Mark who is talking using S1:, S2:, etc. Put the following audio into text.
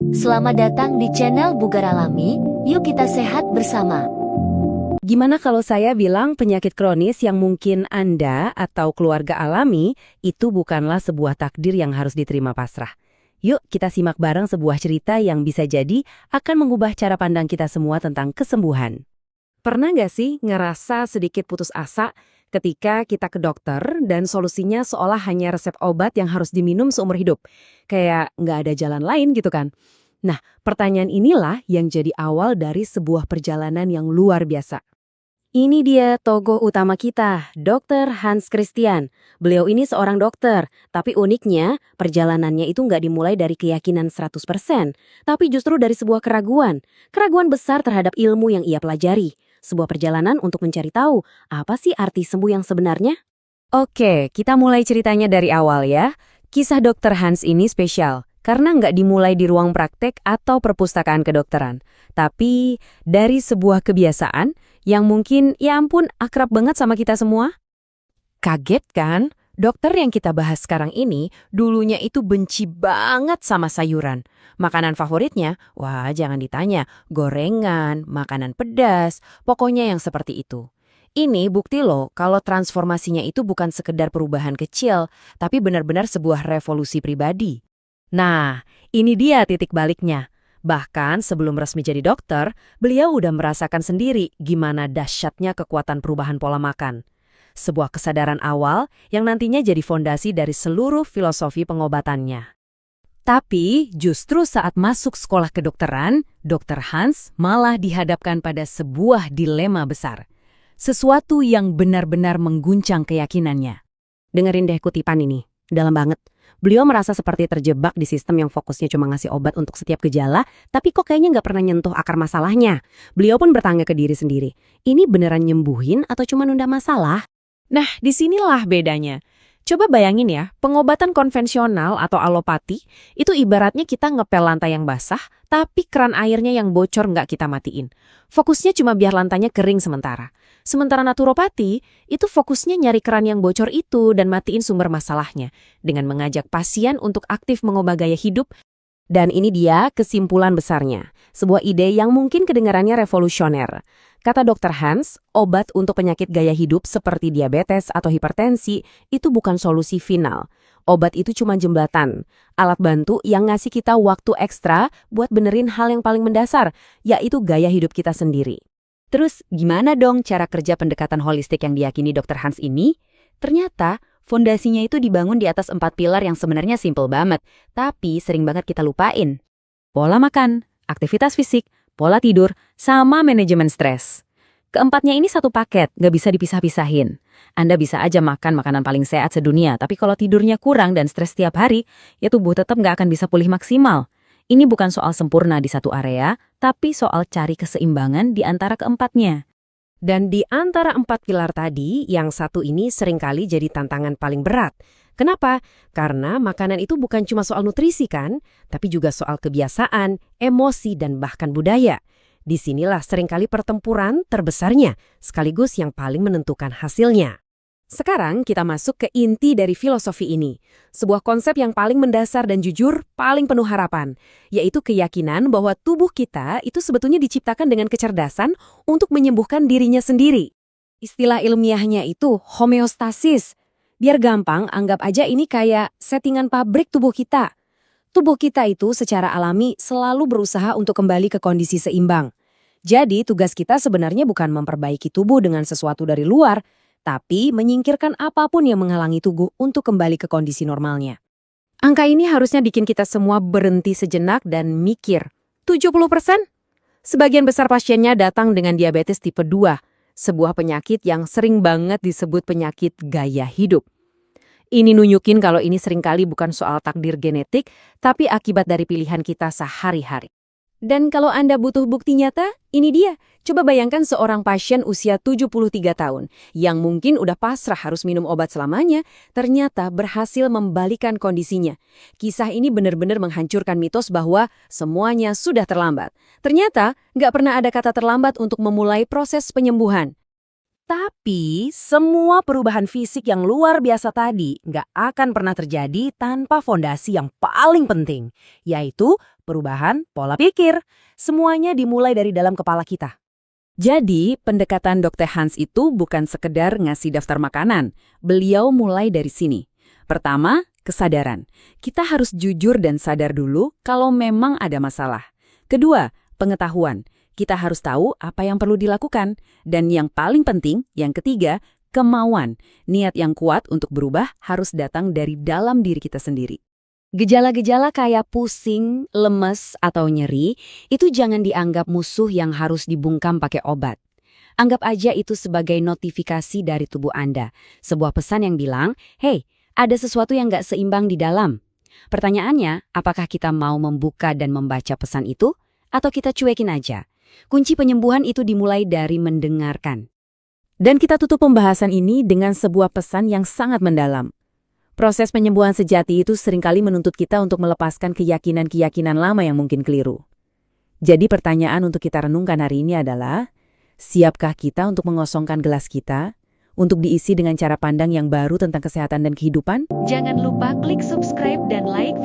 S1: Selamat datang di channel Bugar Alami, yuk kita sehat bersama.
S2: Gimana kalau saya bilang penyakit kronis yang mungkin Anda atau keluarga alami itu bukanlah sebuah takdir yang harus diterima pasrah? Yuk kita simak bareng sebuah cerita yang bisa jadi akan mengubah cara pandang kita semua tentang kesembuhan. Pernah nggak sih ngerasa sedikit putus asa ketika kita ke dokter dan solusinya seolah hanya resep obat yang harus diminum seumur hidup? Kayak nggak ada jalan lain gitu kan? Nah, pertanyaan inilah yang jadi awal dari sebuah perjalanan yang luar biasa. Ini dia tokoh utama kita, Dr. Hans Christian. Beliau ini seorang dokter, tapi uniknya perjalanannya itu nggak dimulai dari keyakinan 100%, tapi justru dari sebuah keraguan. Keraguan besar terhadap ilmu yang ia pelajari. Sebuah perjalanan untuk mencari tahu, apa sih arti sembuh yang sebenarnya? Oke, kita mulai ceritanya dari awal ya. Kisah Dr. Hans ini spesial, karena nggak dimulai di ruang praktek atau perpustakaan kedokteran. Tapi dari sebuah kebiasaan yang mungkin, ya ampun, akrab banget sama kita semua. Kaget kan? Dokter yang kita bahas sekarang ini dulunya itu benci banget sama sayuran. Makanan favoritnya, wah jangan ditanya, gorengan, makanan pedas, pokoknya yang seperti itu. Ini bukti loh kalau transformasinya itu bukan sekedar perubahan kecil, tapi benar-benar sebuah revolusi pribadi. Nah, ini dia titik baliknya. Bahkan sebelum resmi jadi dokter, beliau udah merasakan sendiri gimana dahsyatnya kekuatan perubahan pola makan. Sebuah kesadaran awal yang nantinya jadi fondasi dari seluruh filosofi pengobatannya. Tapi justru saat masuk sekolah kedokteran, Dr. Hans malah dihadapkan pada sebuah dilema besar. Sesuatu yang benar-benar mengguncang keyakinannya. Dengerin deh kutipan ini, dalam banget. Beliau merasa seperti terjebak di sistem yang fokusnya cuma ngasih obat untuk setiap gejala, tapi kok kayaknya nggak pernah nyentuh akar masalahnya. Beliau pun bertanya ke diri sendiri, ini beneran nyembuhin atau cuma nunda masalah? Nah, disinilah bedanya. Coba bayangin ya, pengobatan konvensional atau alopati, itu ibaratnya kita ngepel lantai yang basah, tapi keran airnya yang bocor nggak kita matiin. Fokusnya cuma biar lantainya kering sementara. Sementara naturopati, itu fokusnya nyari keran yang bocor itu dan matiin sumber masalahnya, dengan mengajak pasien untuk aktif mengubah gaya hidup. Dan ini dia kesimpulan besarnya, sebuah ide yang mungkin kedengarannya revolusioner. Kata Dr. Hans, obat untuk penyakit gaya hidup seperti diabetes atau hipertensi itu bukan solusi final. Obat itu cuma jembatan, alat bantu yang ngasih kita waktu ekstra buat benerin hal yang paling mendasar, yaitu gaya hidup kita sendiri. Terus gimana dong cara kerja pendekatan holistik yang diyakini Dr. Hans ini? Ternyata fondasinya itu dibangun di atas 4 pilar yang sebenarnya simpel banget, tapi sering banget kita lupain. Pola makan, aktivitas fisik, pola tidur, sama manajemen stres. Keempatnya ini satu paket, nggak bisa dipisah-pisahin. Anda bisa aja makan makanan paling sehat sedunia, tapi kalau tidurnya kurang dan stres setiap hari, ya tubuh tetap nggak akan bisa pulih maksimal. Ini bukan soal sempurna di satu area, tapi soal cari keseimbangan di antara keempatnya. Dan di antara 4 pilar tadi, yang satu ini seringkali jadi tantangan paling berat. Kenapa? Karena makanan itu bukan cuma soal nutrisi kan, tapi juga soal kebiasaan, emosi, dan bahkan budaya. Disinilah seringkali pertempuran terbesarnya, sekaligus yang paling menentukan hasilnya. Sekarang kita masuk ke inti dari filosofi ini. Sebuah konsep yang paling mendasar dan jujur, paling penuh harapan, yaitu keyakinan bahwa tubuh kita itu sebetulnya diciptakan dengan kecerdasan untuk menyembuhkan dirinya sendiri. Istilah ilmiahnya itu homeostasis. Biar gampang, anggap aja ini kayak settingan pabrik tubuh kita. Tubuh kita itu secara alami selalu berusaha untuk kembali ke kondisi seimbang. Jadi tugas kita sebenarnya bukan memperbaiki tubuh dengan sesuatu dari luar, tapi menyingkirkan apapun yang menghalangi tubuh untuk kembali ke kondisi normalnya. Angka ini harusnya bikin kita semua berhenti sejenak dan mikir. 70%? Sebagian besar pasiennya datang dengan diabetes tipe 2, sebuah penyakit yang sering banget disebut penyakit gaya hidup. Ini nunjukin kalau ini seringkali bukan soal takdir genetik, tapi akibat dari pilihan kita sehari-hari. Dan kalau Anda butuh bukti nyata, ini dia. Coba bayangkan seorang pasien usia 73 tahun yang mungkin udah pasrah harus minum obat selamanya, ternyata berhasil membalikan kondisinya. Kisah ini benar-benar menghancurkan mitos bahwa semuanya sudah terlambat. Ternyata nggak pernah ada kata terlambat untuk memulai proses penyembuhan. Tapi semua perubahan fisik yang luar biasa tadi nggak akan pernah terjadi tanpa fondasi yang paling penting, yaitu perubahan pola pikir. Semuanya dimulai dari dalam kepala kita. Jadi, pendekatan Dr. Hans itu bukan sekedar ngasih daftar makanan. Beliau mulai dari sini. Pertama, kesadaran. Kita harus jujur dan sadar dulu kalau memang ada masalah. Kedua, pengetahuan. Kita harus tahu apa yang perlu dilakukan. Dan yang paling penting, yang ketiga, kemauan. Niat yang kuat untuk berubah harus datang dari dalam diri kita sendiri. Gejala-gejala kayak pusing, lemes, atau nyeri, itu jangan dianggap musuh yang harus dibungkam pakai obat. Anggap aja itu sebagai notifikasi dari tubuh Anda. Sebuah pesan yang bilang, hey, ada sesuatu yang nggak seimbang di dalam. Pertanyaannya, apakah kita mau membuka dan membaca pesan itu, atau kita cuekin aja? Kunci penyembuhan itu dimulai dari mendengarkan. Dan kita tutup pembahasan ini dengan sebuah pesan yang sangat mendalam. Proses penyembuhan sejati itu seringkali menuntut kita untuk melepaskan keyakinan-keyakinan lama yang mungkin keliru. Jadi pertanyaan untuk kita renungkan hari ini adalah, siapkah kita untuk mengosongkan gelas kita, untuk diisi dengan cara pandang yang baru tentang kesehatan dan kehidupan?
S1: Jangan lupa klik subscribe dan like